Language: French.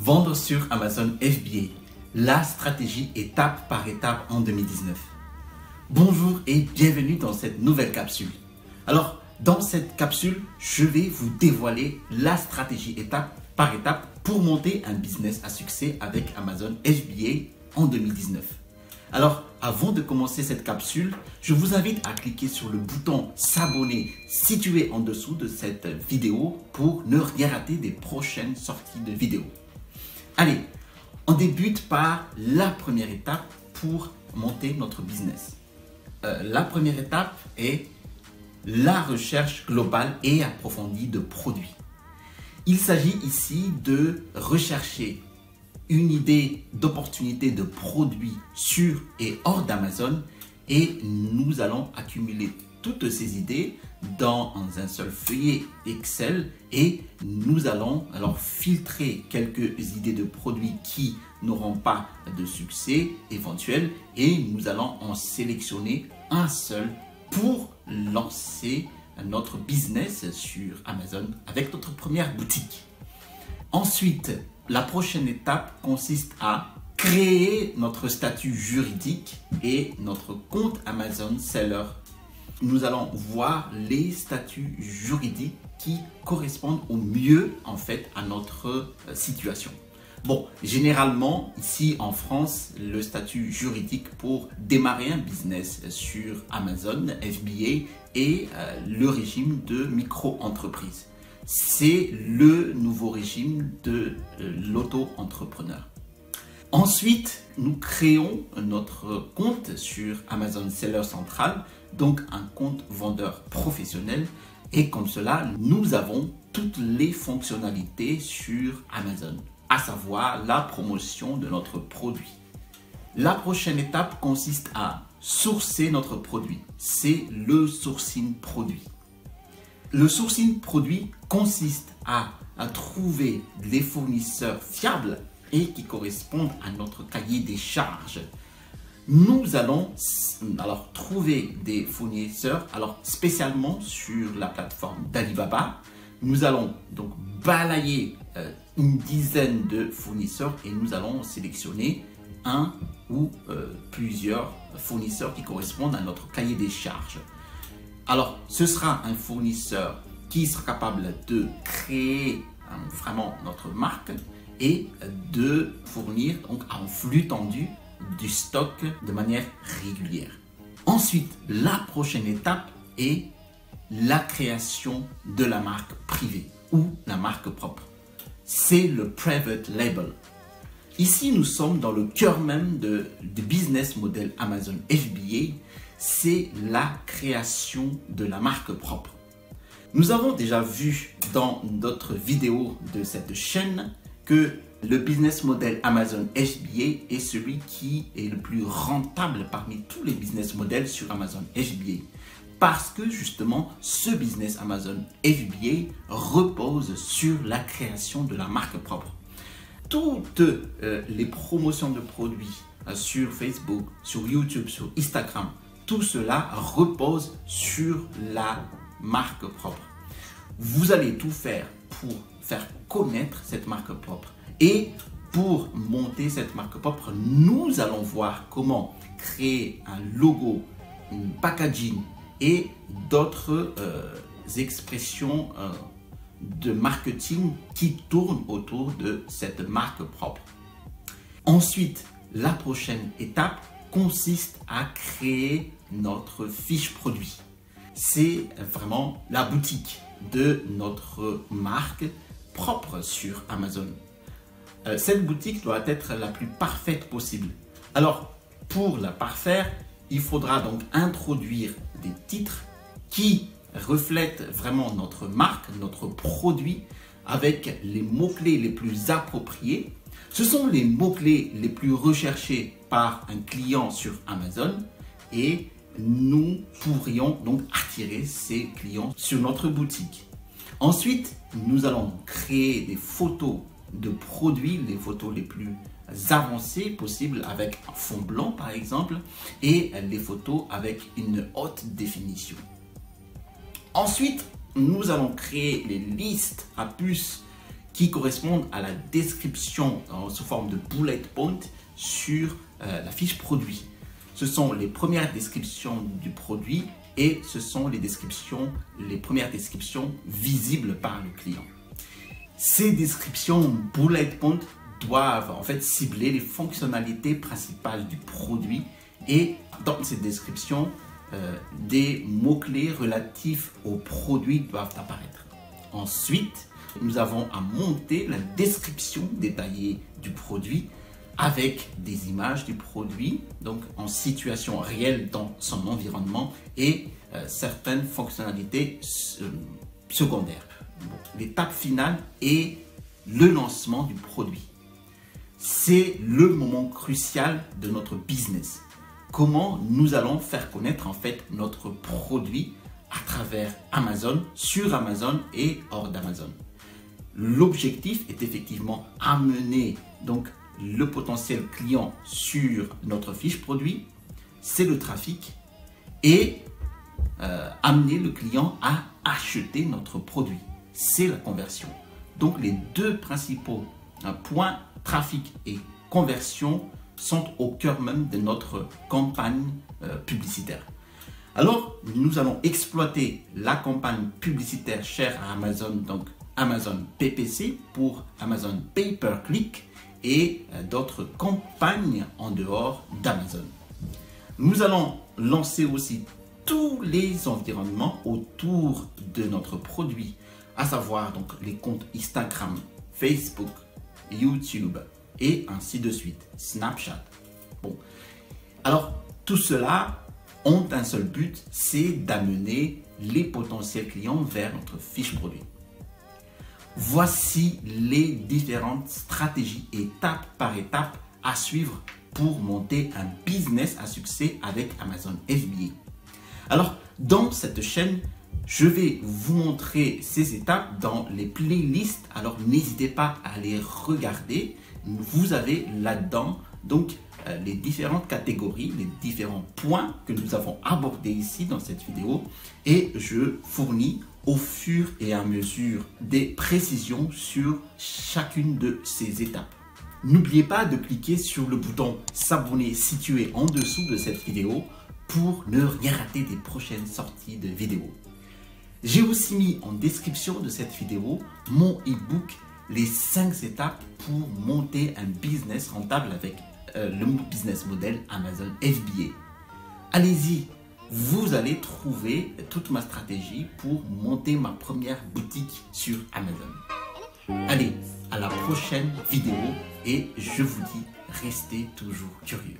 Vendre sur Amazon FBA, la stratégie étape par étape en 2019. Bonjour et bienvenue dans cette nouvelle capsule. Alors, dans cette capsule, je vais vous dévoiler la stratégie étape par étape pour monter un business à succès avec Amazon FBA en 2019. Alors, avant de commencer cette capsule, je vous invite à cliquer sur le bouton s'abonner situé en dessous de cette vidéo pour ne rien rater des prochaines sorties de vidéos. Allez, on débute par la première étape pour monter notre business. La première étape est la recherche globale et approfondie de produits. Il s'agit ici de rechercher une idée d'opportunité de produits sur et hors d'Amazon et nous allons accumuler toutes ces idées dans un seul feuillet Excel et nous allons alors filtrer quelques idées de produits qui n'auront pas de succès éventuel et nous allons en sélectionner un seul pour lancer notre business sur Amazon avec notre première boutique. Ensuite, la prochaine étape consiste à créer notre statut juridique et notre compte Amazon Seller. Nous allons voir les statuts juridiques qui correspondent au mieux en fait à notre situation. Bon, généralement ici en France, le statut juridique pour démarrer un business sur Amazon FBA est le régime de micro-entreprise. C'est le nouveau régime de l'auto-entrepreneur. Ensuite, nous créons notre compte sur Amazon Seller Central, donc un compte vendeur professionnel. Et comme cela, nous avons toutes les fonctionnalités sur Amazon, à savoir la promotion de notre produit. La prochaine étape consiste à sourcer notre produit. C'est le sourcing produit. Le sourcing produit consiste à trouver des fournisseurs fiables et qui correspondent à notre cahier des charges. Nous allons alors trouver des fournisseurs spécialement sur la plateforme d'Alibaba. Nous allons donc balayer une dizaine de fournisseurs et nous allons sélectionner un ou plusieurs fournisseurs qui correspondent à notre cahier des charges. Alors, ce sera un fournisseur qui sera capable de créer vraiment notre marque et de fournir donc en flux tendu du stock de manière régulière. Ensuite, la prochaine étape est la création de la marque privée ou la marque propre. C'est le private label. Ici, nous sommes dans le cœur même du business model Amazon FBA. C'est la création de la marque propre. Nous avons déjà vu dans d'autres vidéos de cette chaîne que le business model Amazon FBA est celui qui est le plus rentable parmi tous les business models sur Amazon FBA. Parce que justement, ce business Amazon FBA repose sur la création de la marque propre. Toutes les promotions de produits sur Facebook, sur YouTube, sur Instagram, tout cela repose sur la marque propre. Vous allez tout faire pour faire connaître cette marque propre. Et pour monter cette marque propre, nous allons voir comment créer un logo, un packaging et d'autres expressions de marketing qui tournent autour de cette marque propre. Ensuite, la prochaine étape consiste à créer notre fiche produit. C'est vraiment la boutique de notre marque propre sur Amazon. Cette boutique doit être la plus parfaite possible. Alors, pour la parfaire, il faudra donc introduire des titres qui reflètent vraiment notre marque, notre produit, avec les mots-clés les plus appropriés. Ce sont les mots-clés les plus recherchés par un client sur Amazon et nous pourrions donc attirer ces clients sur notre boutique. Ensuite, nous allons créer des photos de produits, les photos les plus avancées possibles avec un fond blanc par exemple et les photos avec une haute définition. Ensuite, nous allons créer les listes à puces qui correspondent à la description sous forme de bullet point sur la fiche produit. Ce sont les premières descriptions du produit et ce sont les premières descriptions visibles par le client. Ces descriptions bullet point doivent en fait cibler les fonctionnalités principales du produit et dans ces descriptions, des mots-clés relatifs au produit doivent apparaître. Ensuite, nous avons à monter la description détaillée du produit avec des images du produit, donc en situation réelle dans son environnement et certaines fonctionnalités secondaires. Bon, l'étape finale est le lancement du produit. C'est le moment crucial de notre business. Comment nous allons faire connaître en fait notre produit à travers Amazon, sur Amazon et hors d'Amazon. L'objectif est effectivement amener donc le potentiel client sur notre fiche produit, c'est le trafic et amener le client à acheter notre produit, c'est la conversion. Donc les deux principaux points, trafic et conversion, sont au cœur même de notre campagne publicitaire. Alors, nous allons exploiter la campagne publicitaire chère à Amazon, donc Amazon PPC pour Amazon Pay Per Click et d'autres campagnes en dehors d'Amazon. Nous allons lancer aussi tous les environnements autour de notre produit, à savoir donc les comptes Instagram, Facebook, YouTube et ainsi de suite, Snapchat. Bon, alors tout cela ont un seul but, c'est d'amener les potentiels clients vers notre fiche produit. Voici les différentes stratégies étape par étape à suivre pour monter un business à succès avec Amazon FBA. Alors, dans cette chaîne, je vais vous montrer ces étapes dans les playlists. Alors, n'hésitez pas à les regarder. Vous avez là-dedans donc les différentes catégories, les différents points que nous avons abordés ici dans cette vidéo. Et je fournis au fur et à mesure des précisions sur chacune de ces étapes. N'oubliez pas de cliquer sur le bouton s'abonner situé en dessous de cette vidéo pour ne rien rater des prochaines sorties de vidéos. J'ai aussi mis en description de cette vidéo mon e-book les 5 étapes pour monter un business rentable avec le business model Amazon FBA. Allez-y, vous allez trouver toute ma stratégie pour monter ma première boutique sur Amazon. Allez, à la prochaine vidéo et je vous dis, restez toujours curieux.